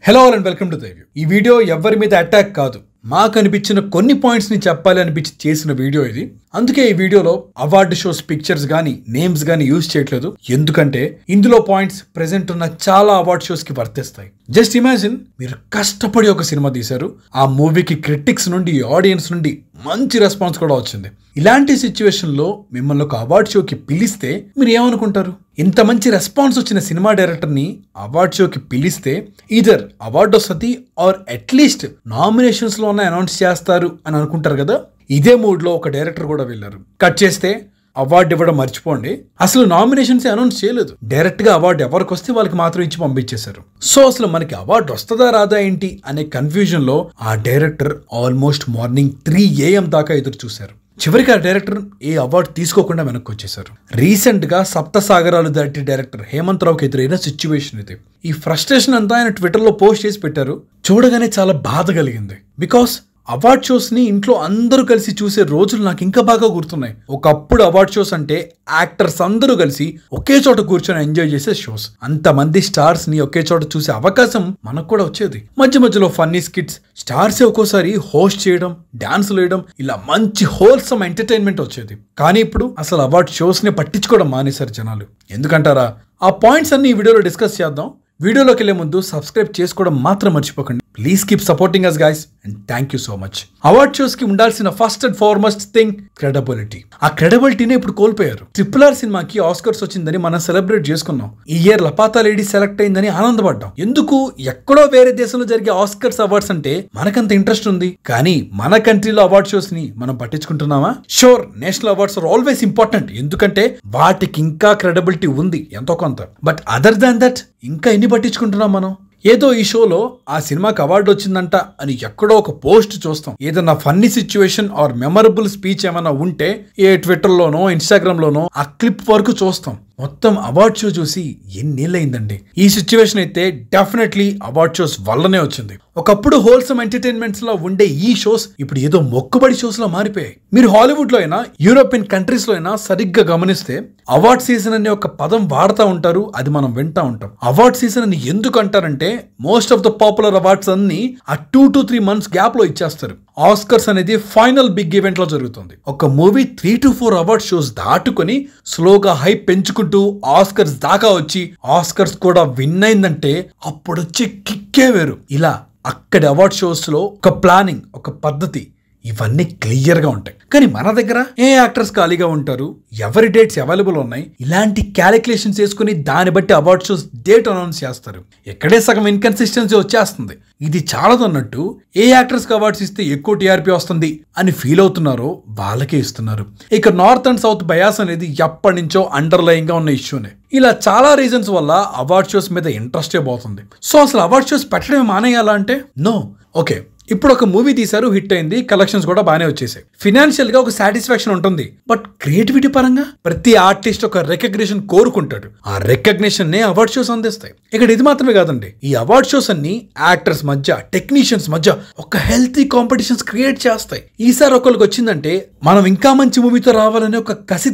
Hello and welcome to the review. ఈ video ఎవరి మీద అటాక్ కాదు, మాకు అనిపించిన కొన్ని పాయింట్స్ ని చెప్పాలి అనిపించి చేసిన వీడియో ఇది. అందుకే ఈ వీడియోలో అవార్డు షోస్ పిక్చర్స్ గానీ నేమ్స్ గానీ యూజ్ చేయట్లేదు. ఎందుకంటే ఇందులో పాయింట్స్ ప్రెసెంట్ ఉన్న చాలా అవార్డ్ షోస్ కి వర్తిస్తాయి. జస్ట్ ఇమాజిన్, మీరు కష్టపడి ఒక సినిమా తీశారు, ఆ మూవీకి క్రిటిక్స్ నుండి ఆడియన్స్ నుండి మంచి రెస్పాన్స్ కూడా వచ్చింది. ఇలాంటి సిచ్యువేషన్ లో మిమ్మల్ని ఒక అవార్డ్ షోకి పిలిస్తే మీరు ఏమనుకుంటారు? ఇంత మంచి రెస్పాన్స్ వచ్చిన సినిమా డైరెక్టర్ ని అవార్డ్ షోకి పిలిస్తే ఈదర్ అవార్డు వస్తుంది ఆర్ అట్లీస్ట్ నామినేషన్స్ లో అనౌన్స్ చేస్తారు అని అనుకుంటారు కదా. ఇదే మూడ్ లో ఒక డైరెక్టర్ కూడా వెళ్ళారు. కట్ చేస్తే అవార్డు ఇవ్వడం మర్చిపోండి, అసలు నామినేషన్స్ అనౌన్స్ చేయలేదు. డైరెక్ట్ గా అవార్డు ఎవరికి వస్తే వాళ్ళకి మాత్రం ఇచ్చి పంపించేశారు. సో అసలు మనకి అవార్డు వస్తుందా రాదా ఏంటి అనే కన్ఫ్యూజన్ లో ఆ డైరెక్టర్ ఆల్మోస్ట్ మార్నింగ్ 3 AM దాకా ఎదురు చూశారు. చివరికి ఆ డైరెక్టర్ ఏ అవార్డు తీసుకోకుండా వెనక్కి వచ్చేసారు. రీసెంట్ గా సప్త సాగరాలు దాటి డైరెక్టర్ హేమంత్ రావుకి ఎదురైన సిచ్యువేషన్ ఇది. ఈ ఫ్రస్ట్రేషన్ అంతా ఆయన ట్విట్టర్ లో పోస్ట్ చేసి పెట్టారు. చూడగానే చాలా బాధ కలిగింది. బికాస్ అవార్డ్ షోస్ ని ఇంట్లో అందరూ కలిసి చూసే రోజులు నాకు ఇంకా బాగా గుర్తున్నాయి. ఒకప్పుడు అవార్డ్ షోస్ అంటే యాక్టర్స్ అందరూ కలిసి ఒకే చోట కూర్చొని ఎంజాయ్ చేసే షోస్. అంతమంది స్టార్స్ ని ఒకే చోట చూసే అవకాశం మనకు కూడా వచ్చేది. మధ్య మధ్యలో ఫన్నీ స్కిట్స్, స్టార్స్ ఒక్కోసారి హోస్ట్ చేయడం, డాన్స్ వేయడం, ఇలా మంచి హోల్సమ్ ఎంటర్టైన్మెంట్ వచ్చేది. కానీ ఇప్పుడు అసలు అవార్డ్ షోస్ ని పట్టించుకోవడం మానేశారు జనాలు. ఎందుకంటారా? ఆ పాయింట్స్ అన్ని ఈ వీడియోలో డిస్కస్ చేద్దాం. వీడియోలోకి వెళ్లే ముందు సబ్స్క్రైబ్ చేసుకోవడం మాత్రం మర్చిపోకండి. Please keep supporting us guys and thank you so much. Award shows కి ఉండాల్సిన first and foremost thing credibility. ఆ క్రెడిబిలిటీని ఇప్పుడు కోల్పోయారు. RRR సినిమాకి ఆస్కర్స్ వచ్చిందని మనం సెలబ్రేట్ చేసుకున్నాం. ఈ ఇయర్ లపాతా లేడీ సెలెక్ట్ అయిందని ఆనందపడ్డాం. ఎందుకు? ఎక్కడో వేరే దేశంలో జరిగే ఆస్కర్స్ అవార్డ్స్ అంటే మనకంత ఇంట్రెస్ట్ ఉంది, కానీ మన కంట్రీలో అవార్డ్ షోస్ ని మనం పట్టించుకుంటున్నామా? Sure, national awards are always important, ఎందుకంటే వాటికి ఇంకా క్రెడిబిలిటీ ఉంది ఎంతో కొంత. బట్ అదర్ దాన్ దట్ ఇంకా ఎన్ని పట్టించుకుంటున్నాం మనం? ఏదో ఈ షోలో ఆ సినిమాకి అవార్డు వచ్చిందంట అని ఎక్కడో ఒక పోస్ట్ చూస్తాం. ఏదన్నా funny situation or memorable speech ఏమైనా ఉంటే ఏ ట్విట్టర్లోనో ఇన్స్టాగ్రామ్లోనో ఆ క్లిప్ వరకు చూస్తాం. మొత్తం అవార్డ్ షో చూసి ఎన్నేళ్ళయిందండి. ఈ సిచ్యువేషన్ అయితే డెఫినెట్లీ అవార్డ్ షోస్ వల్లనే వచ్చింది. ఒకప్పుడు హోల్సమ్ ఎంటర్టైన్మెంట్స్ లో ఉండే ఈ షోస్ ఇప్పుడు ఏదో మొక్కుబడి షోస్ లో మారిపోయాయి. మీరు హాలీవుడ్ లో అయినా యూరోపియన్ కంట్రీస్ లో అయినా సరిగ్గా గమనిస్తే అవార్డ్ సీజన్ అనే ఒక పదం వాడుతూ ఉంటారు, అది మనం వింటా ఉంటాం. అవార్డ్ సీజన్ అని ఎందుకు అంటారంటే most of the popular awards అన్ని ఆ 2 to 3 months గ్యాప్ లో ఇచ్చేస్తారు. ఆస్కర్స్ అనేది ఫైనల్ బిగ్ ఈవెంట్ లో జరుగుతుంది. ఒక మూవీ 3 to 4 అవార్డ్ షోస్ దాటుకొని స్లోగా హైప్ పెంచుకుంటూ ఆస్కర్స్ దాకా వచ్చి ఆస్కర్స్ కూడా విన్ అయిందంటే అప్పుడు వచ్చే కిక్కే వేరు. ఇలా అక్కడి అవార్డ్ షోస్ లో ఒక ప్లానింగ్, ఒక పద్ధతి, ఇవన్నీ క్లియర్ గా ఉంటాయి. కానీ మన దగ్గర ఏ యాక్టర్స్ ఖాళీగా ఉంటారు, ఎవరి డేట్స్ అవైలబుల్ ఉన్నాయి, ఇలాంటి క్యాలిక్యులేషన్స్ చేసుకుని దాన్ని బట్టి అవార్డ్ షోస్ డేట్ అనౌన్స్ చేస్తారు. ఎక్కడే సగం ఇన్కన్సిస్టెన్సీ వచ్చేస్తుంది. ఇది చాలదు అన్నట్టు ఏ యాక్టర్స్ కి అవార్డ్స్ ఇస్తే ఎక్కువ టీఆర్పీ వస్తుంది అని ఫీల్ అవుతున్నారో వాళ్ళకే ఇస్తున్నారు. ఇక నార్త్ అండ్ సౌత్ బయాస్ అనేది ఎప్పటి నుంచో అండర్లయింగ్ గా ఉన్న ఇష్యూనే. ఇలా చాలా రీజన్స్ వల్ల అవార్డ్ షోస్ మీద ఇంట్రెస్టే పోతుంది. సో అసలు అవార్డ్ షోస్ పెట్టడమే మానేయాలా అంటే నో. ఓకే, ఇప్పుడు ఒక మూవీ తీశారు, హిట్ అయింది, కలెక్షన్స్ కూడా బాగానే వచ్చేసాయి, ఫినాన్షియల్ గా ఒక సాటిస్ఫాక్షన్ ఉంటుంది. బట్ క్రియేటివిటీ పరంగా ప్రతి ఆర్టిస్ట్ ఒక రికగ్నిషన్ కోరుకుంటాడు. ఆ రికగ్నిషన్ నే అవార్డ్ షోస్ అందిస్తాయి. ఇక్కడ ఇది మాత్రమే కాదండి, ఈ అవార్డ్ షోస్ అన్ని యాక్టర్స్ మధ్య, టెక్నీషియన్స్ మధ్య ఒక హెల్తీ కాంపిటీషన్స్ క్రియేట్ చేస్తాయి. ఈసారి ఒకరికి వచ్చిందంటే మనం ఇంకా మంచి మూవీతో రావాలని ఒక కసి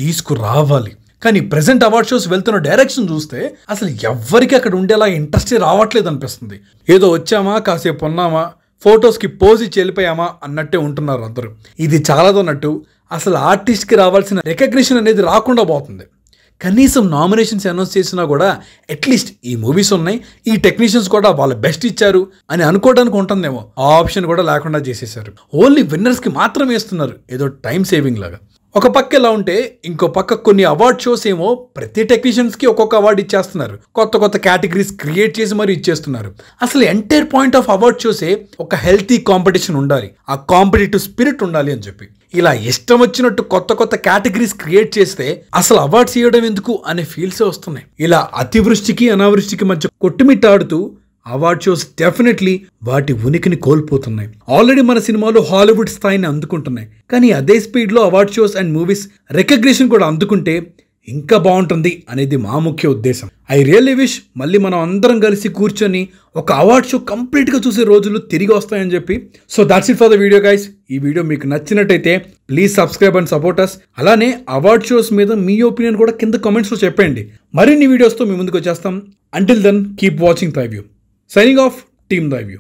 తీసుకురావాలి. కానీ ప్రెసెంట్ అవార్డ్ షోస్ వెళ్తున్న డైరెక్షన్ చూస్తే అసలు ఎవ్వరికి అక్కడ ఉండేలా ఇంట్రెస్టే రావట్లేదు అనిపిస్తుంది. ఏదో వచ్చామా, కాసేపు ఉన్నామా, ఫొటోస్కి పోజ్ ఇచ్చి వెళ్ళిపోయామా అన్నట్టే ఉంటున్నారు అందరూ. ఇది చాలాదన్నట్టు అసలు ఆర్టిస్ట్కి రావాల్సిన రికగ్నిషన్ అనేది రాకుండా పోతుంది. కనీసం నామినేషన్స్ అనౌన్స్ చేసినా కూడా అట్లీస్ట్ ఈ మూవీస్ ఉన్నాయి, ఈ టెక్నీషియన్స్ కూడా వాళ్ళ బెస్ట్ ఇచ్చారు అని అనుకోవడానికి ఉంటుందేమో. ఆ ఆప్షన్ కూడా లేకుండా చేసేసారు. ఓన్లీ విన్నర్స్కి మాత్రమే ఇస్తున్నారు, ఏదో టైం సేవింగ్ లాగా. ఒక పక్క ఎలా ఉంటే ఇంకో పక్క కొన్ని అవార్డ్ షోస్ ఏమో ప్రతి టెక్నీషియన్స్ కి ఒక్కొక్క అవార్డు ఇచ్చేస్తున్నారు. కొత్త కొత్త కేటగిరీస్ క్రియేట్ చేసి మరి ఇచ్చేస్తున్నారు. అసలు ఎంటైర్ పాయింట్ ఆఫ్ అవార్డ్ షోసే ఒక హెల్తీ కాంపిటీషన్ ఉండాలి, ఆ కాంపిటేటివ్ స్పిరిట్ ఉండాలి అని చెప్పి. ఇలా ఇష్టం వచ్చినట్టు కొత్త కొత్త కేటగిరీస్ క్రియేట్ చేస్తే అసలు అవార్డ్స్ ఇవ్వడం ఎందుకు అనే ఫీల్సే వస్తున్నాయి. ఇలా అతివృష్టికి అనావృష్టికి మధ్య కొట్టుమిట్టాడుతూ అవార్డ్ షోస్ డెఫినెట్లీ వాటి ఉనికిని కోల్పోతున్నాయి. ఆల్రెడీ మన సినిమాలు హాలీవుడ్ స్థాయిని అందుకుంటున్నాయి, కానీ అదే స్పీడ్లో award shows and movies recognition కూడా అందుకుంటే ఇంకా బాగుంటుంది అనేది మా ముఖ్య ఉద్దేశం. ఐ రియల్లీ విష్ మళ్ళీ మనం అందరం కలిసి కూర్చొని ఒక అవార్డ్ షో కంప్లీట్గా చూసే రోజులు తిరిగి వస్తాయని చెప్పి. So that's it for the video guys. ఈ వీడియో మీకు నచ్చినట్టయితే please subscribe and support us. అలానే అవార్డ్ షోస్ మీద మీ ఒపీనియన్ కూడా కింద కామెంట్స్లో చెప్పండి. మరిన్ని వీడియోస్తో మీ ముందుకు వచ్చేస్తాం. Until then keep watching the review. Signing off, team the view.